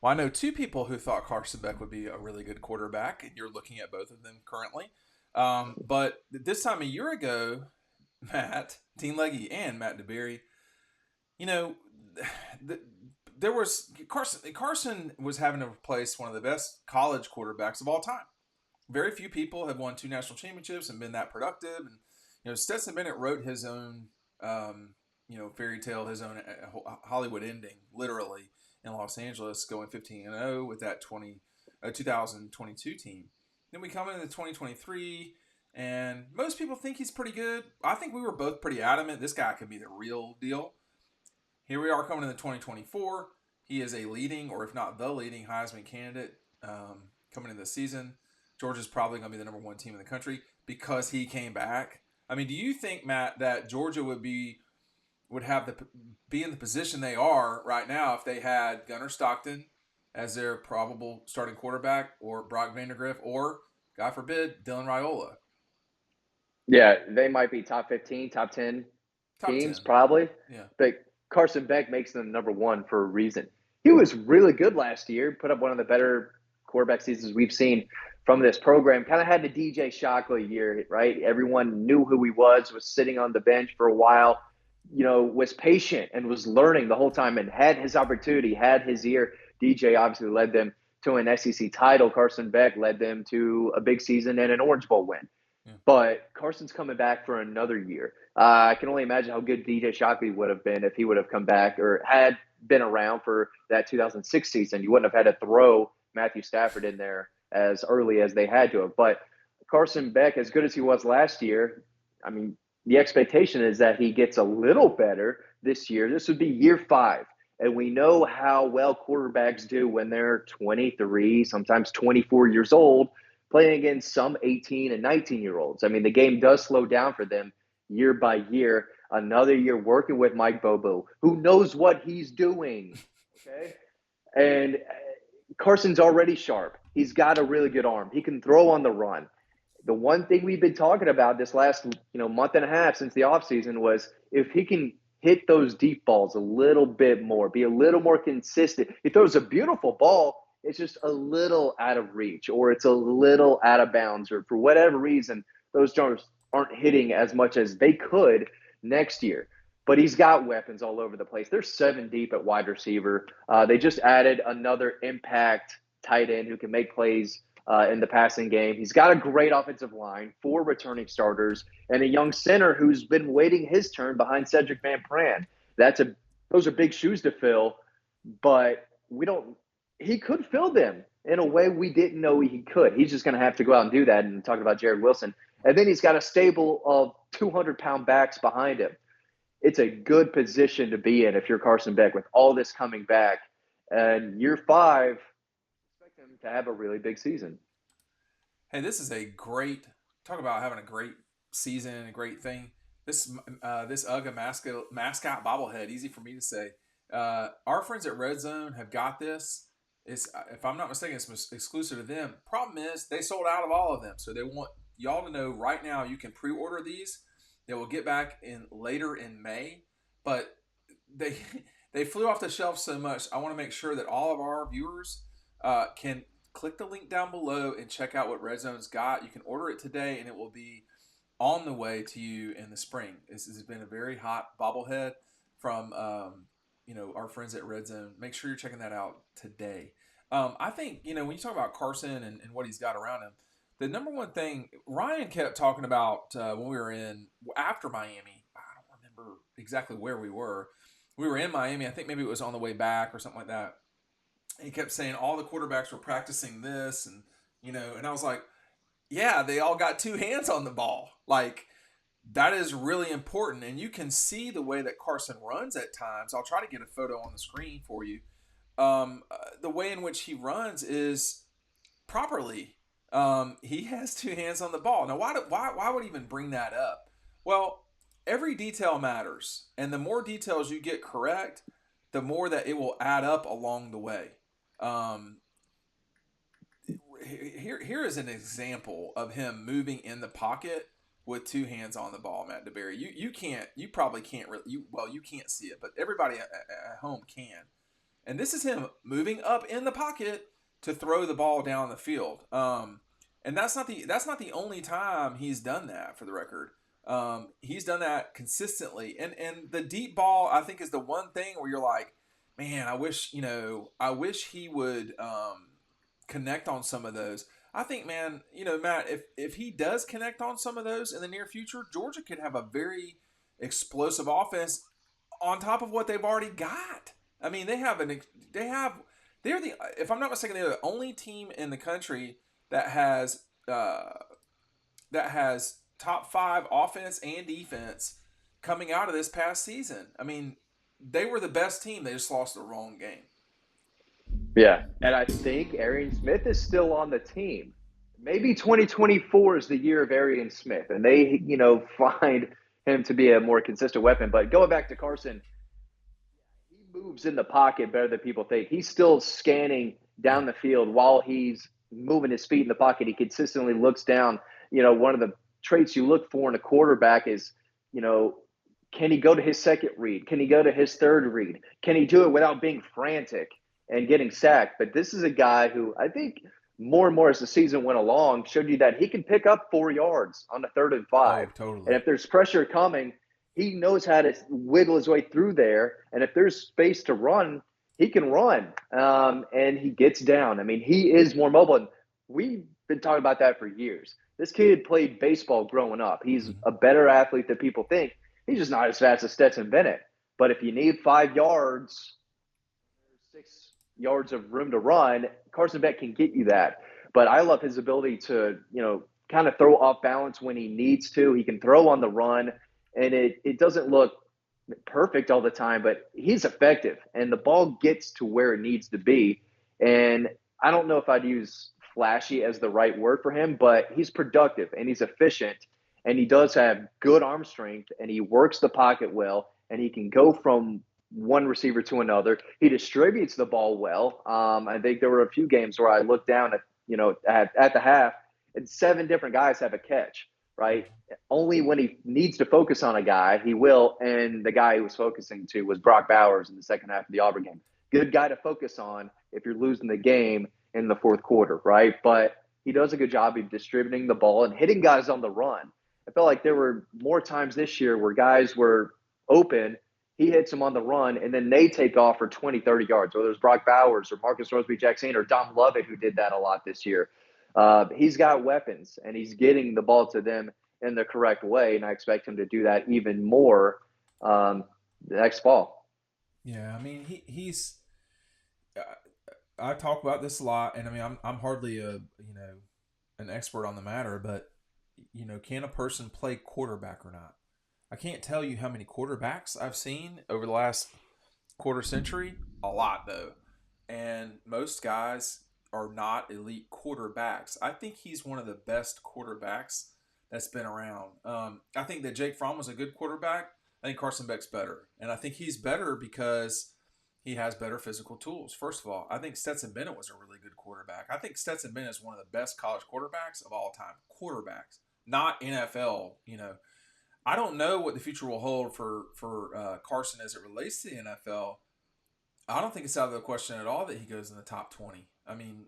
Well, I know two people who thought Carson Beck would be a really good quarterback, and you're looking at both of them currently. But this time a year ago, Matt, Dean Leggy and Matt DeBerry, you know, the, there was Carson. Carson was having to replace one of the best college quarterbacks of all time. Very few people have won two national championships and been that productive. And Stetson Bennett wrote his own, fairy tale, his own Hollywood ending, literally in Los Angeles, going 15-0 with that 2022 team. Then we come into 2023, and most people think he's pretty good. I think we were both pretty adamant this guy could be the real deal. Here we are coming into 2024. He is a leading, or if not the leading, Heisman candidate coming into the season. Georgia's probably going to be the number one team in the country because he came back. I mean, do you think, Matt, that Georgia would be in the position they are right now if they had Gunnar Stockton as their probable starting quarterback, or Brock Vandagriff, or, God forbid, Dylan Raiola? Yeah, they might be top 15, top 10 Top teams 10. probably. Yeah. But Carson Beck makes them number one for a reason. He was really good last year, put up one of the better quarterback seasons we've seen from this program. Kind of had the DJ Shockley year, right? Everyone knew who he was sitting on the bench for a while, was patient and was learning the whole time and had his opportunity, had his year. DJ obviously led them to an SEC title. Carson Beck led them to a big season and an Orange Bowl win. Yeah. But Carson's coming back for another year. I can only imagine how good DJ Shockley would have been if he would have come back or had been around for that 2006 season. You wouldn't have had to throw Matthew Stafford in there as early as they had to have. But Carson Beck, as good as he was last year, I mean, the expectation is that he gets a little better this year. This would be year 5. And we know how well quarterbacks do when they're 23, sometimes 24 years old, playing against some 18 and 19-year-olds. I mean, the game does slow down for them year by year. Another year working with Mike Bobo, who knows what he's doing. Okay. And Carson's already sharp. He's got a really good arm. He can throw on the run. The one thing we've been talking about this last month and a half since the offseason was if he can hit those deep balls a little bit more, be a little more consistent. He throws a beautiful ball. It's just a little out of reach, or it's a little out of bounds, or for whatever reason, those jumpers aren't hitting as much as they could next year. But he's got weapons all over the place. They're 7 deep at wide receiver. They just added another impact tight end who can make plays in the passing game. He's got a great offensive line, 4 returning starters, and a young center who's been waiting his turn behind Cedric Van Pran. Those are big shoes to fill, but he could fill them in a way we didn't know he could. He's just going to have to go out and do that, and talk about Jared Wilson. And then he's got a stable of 200-pound backs behind him. It's a good position to be in if you're Carson Beck with all this coming back. And year 5, expect him to have a really big season. Hey, this is a great talk about having a great season, a great thing. This UGA mascot bobblehead, easy for me to say. Our friends at Red Zone have got this. It's, if I'm not mistaken, it's exclusive to them. Problem is, they sold out of all of them, so they want y'all to know right now you can pre-order these. They will get back in later in May, but they flew off the shelf so much. I want to make sure that all of our viewers can click the link down below and check out what Red Zone's got. You can order it today, and it will be on the way to you in the spring. This has been a very hot bobblehead from our friends at Red Zone. Make sure you're checking that out today. I think when you talk about Carson and what he's got around him, the number one thing Ryan kept talking about when we were after Miami, I don't remember exactly where we were. We were in Miami. I think maybe it was on the way back or something like that. And he kept saying all the quarterbacks were practicing this, and and I was like, yeah, they all got 2 hands on the ball. Like, that is really important, and you can see the way that Carson runs at times. I'll try to get a photo on the screen for you. The way in which he runs is properly. He has 2 hands on the ball. Now, why would he even bring that up? Well, every detail matters, and the more details you get correct, the more that it will add up along the way. Here is an example of him moving in the pocket with 2 hands on the ball, Matt DeBerry. You probably can't really, you can't see it, but everybody at home can. and this is him moving up in the pocket to throw the ball down the field. And that's not the only time he's done that. For the record, he's done that consistently. And the deep ball, I think, is the one thing where you're like, man, I wish he would connect on some of those. I think, man, Matt, if he does connect on some of those in the near future, Georgia could have a very explosive offense on top of what they've already got. I mean, they're the if I'm not mistaken, they're the only team in the country that has top five offense and defense coming out of this past season. I mean, they were the best team. They just lost the wrong game. Yeah, and I think Arian Smith is still on the team. Maybe 2024 is the year of Arian Smith, and they, find him to be a more consistent weapon. But going back to Carson, he moves in the pocket better than people think. He's still scanning down Yeah. the field while he's moving his feet in the pocket. He consistently looks down. One of the traits you look for in a quarterback is, you know, can he go to his second read? Can he go to his third read? Can he do it without being frantic and getting sacked? But this is a guy who I think more and more as the season went along showed you that he can pick up 4 yards on a 3rd and 5. Oh, And totally. if there's pressure coming, he knows how to wiggle his way through there. And if there's space to run, he can run. And he gets down. I mean, he is more mobile. And we've been talking about that for years. This kid played baseball growing up. He's Mhm. a better athlete than people think. He's just not as fast as Stetson Bennett. But if you need 5 yards, 6 yards of room to run, Carson Beck can get you that. But I love his ability to, kind of throw off balance when he needs to. He can throw on the run, and it doesn't look perfect all the time, but he's effective, and the ball gets to where it needs to be. And I don't know if I'd use flashy as the right word for him, but he's productive and he's efficient, and he does have good arm strength, and he works the pocket well, and he can go from one receiver to another. He distributes the ball well. I think there were a few games where I looked down at the half, and 7 different guys have a catch. Right, only when he needs to focus on a guy, he will. And the guy he was focusing to was Brock Bowers in the second half of the Auburn game. Good guy to focus on if you're losing the game in the fourth quarter, right? But he does a good job of distributing the ball and hitting guys on the run. I felt like there were more times this year where guys were open. He hits them on the run, and then they take off for 20, 30 yards, whether it's Brock Bowers or Marcus Roseby-Jackson or Dom Lovett, who did that a lot this year. He's got weapons, and he's getting the ball to them in the correct way, and I expect him to do that even more next fall. Yeah, I mean, he's. Uh, I talk about this a lot, and I mean, I'm hardly an expert on the matter, but can a person play quarterback or not? I can't tell you how many quarterbacks I've seen over the last quarter century. A lot though, and most guys are not elite quarterbacks. I think he's one of the best quarterbacks that's been around. I think that Jake Fromm was a good quarterback. I think Carson Beck's better, and I think he's better because he has better physical tools. First of all, I think Stetson Bennett was a really good quarterback. I think Stetson Bennett is one of the best college quarterbacks of all time. Quarterbacks, not NFL. I don't know what the future will hold for Carson as it relates to the NFL. I don't think it's out of the question at all that he goes in the top 20. I mean,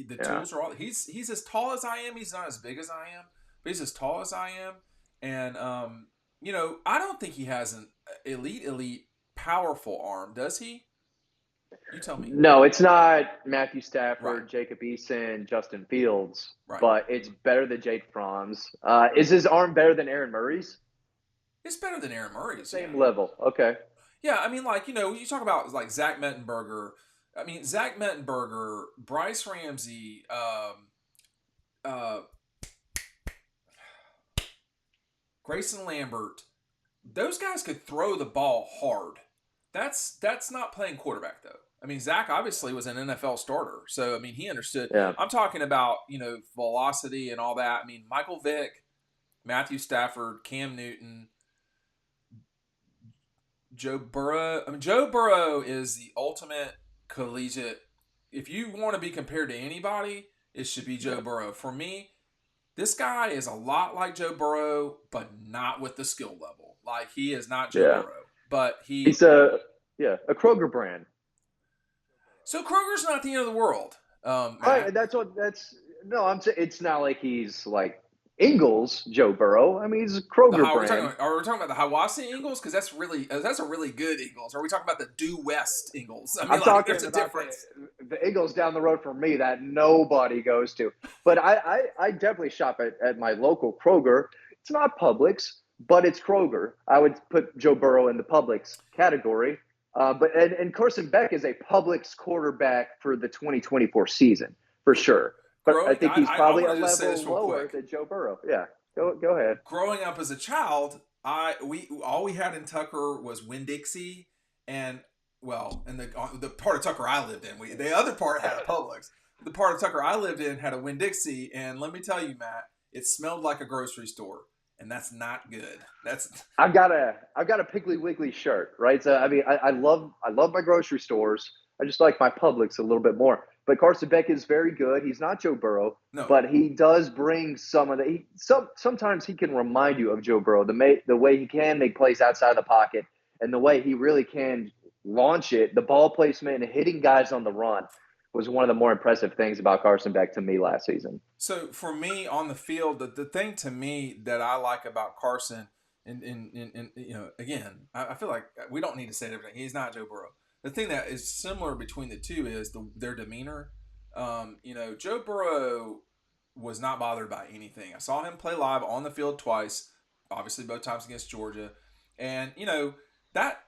the Yeah. tools are all. He's as tall as I am. He's not as big as I am, but he's as tall as I am. And I don't think he has an elite powerful arm. Does he? You tell me. No, it's not Matthew Right. Stafford, Jacob Eason, Justin Fields, Right. but it's better than Jake Fromm's. Is his arm better than Aaron Murray's? It's better than Aaron Murray's. Yeah. Same level. Okay. Yeah. I mean, like you talk about like Zach Mettenberger. I mean, Zach Mettenberger, Bryce Ramsey, uh, Grayson Lambert. Those guys could throw the ball hard. That's not playing quarterback though. I mean, Zach obviously was an NFL starter, so I mean he understood. Yeah. I'm talking about velocity and all that. I mean Michael Vick, Matthew Stafford, Cam Newton, Joe Burrow. I mean Joe Burrow is the ultimate collegiate. If you want to be compared to anybody, it should be Joe Burrow. For me, this guy is a lot like Joe Burrow, but not with the skill level. Like he is not Joe Yeah. Burrow, but he He's a Kroger brand. So Kroger's not the end of the world, Right, Matt. that's no. I'm saying it's not like he's like Ingles, Joe Burrow. I mean, he's a The Kroger how we're talking brand. about, are we talking about the Hiwassee Eagles? Because that's a really good Eagles. Or are we talking about the Due West Eagles? I mean, I'm like there's talking a about difference. the Eagles down the road from me that nobody goes to. But I definitely shop at my local Kroger. It's not Publix, but it's Kroger. I would put Joe Burrow in the Publix category. And Carson Beck is a Publix quarterback for the 2024 season for sure. But I Growing, think he's I probably want a to just say level this real lower quick. than Joe Burrow. Yeah, go ahead. Growing up as a child, I we all we had in Tucker was Winn Dixie, and well, and the part of Tucker I lived in, the other part had a Publix. The part of Tucker I lived in had a Winn Dixie, and let me tell you, Matt, it smelled like a grocery store, and that's not good. That's I've got a Piggly Wiggly shirt, right? So I mean, I love my grocery stores. I just like my Publix a little bit more. But Carson Beck is very good. He's not Joe Burrow, no. but he does bring some of the. Sometimes he can remind you of Joe Burrow. The way he can make plays outside the pocket, and the way he really can launch it, the ball placement, and hitting guys on the run was one of the more impressive things about Carson Beck to me last season. So for me on the field, the thing to me that I like about Carson, and you know, again, I feel like we don't need to say everything. He's not Joe Burrow. The thing that is similar between the two is their demeanor. You know, Joe Burrow was not bothered by anything. I saw him play live on the field twice, obviously both times against Georgia, and you know that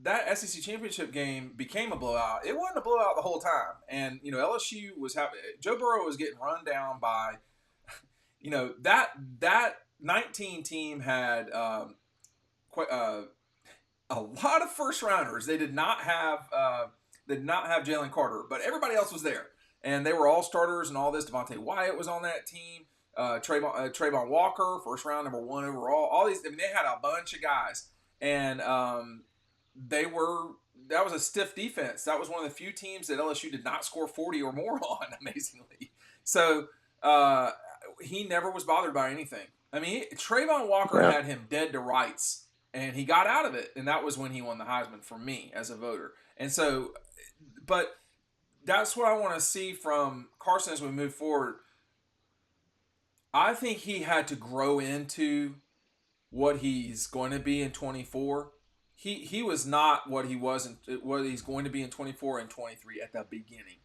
that SEC championship game became a blowout. It wasn't a blowout the whole time, and you know LSU was having Joe Burrow was getting run down by, you know that 19 team had quite a lot of first rounders. They did not have Jalen Carter, but everybody else was there, and they were all starters and all this. Devontae Wyatt was on that team. Trayvon Walker, first round number 1 overall. All these, I mean, they had a bunch of guys, and they were that was a stiff defense. That was one of the few teams that LSU did not score 40 or more on, amazingly. So uh, he never was bothered by anything. I mean, Trayvon Walker Yeah. had him dead to rights, and he got out of it, and that was when he won the Heisman for me as a voter. And so, but that's what I want to see from Carson as we move forward. I think he had to grow into what he's going to be in 24. He was not what he was in, what he's going to be in 24 and 23 at the beginning.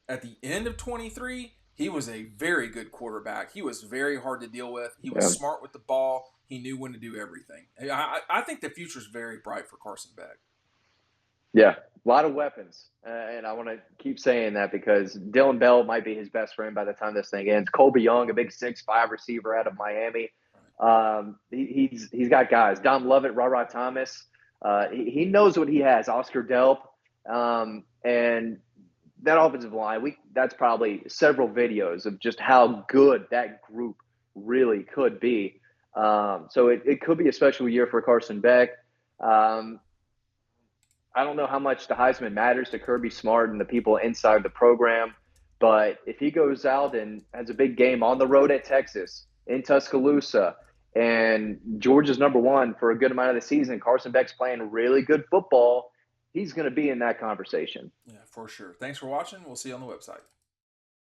At the end of 23, he was a very good quarterback. He was very hard to deal with. He was Yeah. smart with the ball. He knew when to do everything. I think the future is very bright for Carson Beck. Yeah, a lot of weapons, and I want to keep saying that because Dylan Bell might be his best friend by the time this thing ends. Colby Young, a big 6'5" receiver out of Miami. He's got guys. Dom Lovett, Ra Thomas. He knows what he has. Oscar Delp, and that offensive line. That's probably several videos of just how good that group really could be. So it could be a special year for Carson Beck. Um, I don't know how much the Heisman matters to Kirby Smart and the people inside the program, but if he goes out and has a big game on the road at Texas, in Tuscaloosa, and Georgia's number 1 for a good amount of the season, Carson Beck's playing really good football, he's going to be in that conversation. Yeah, for sure. Thanks for watching. We'll see you on the website.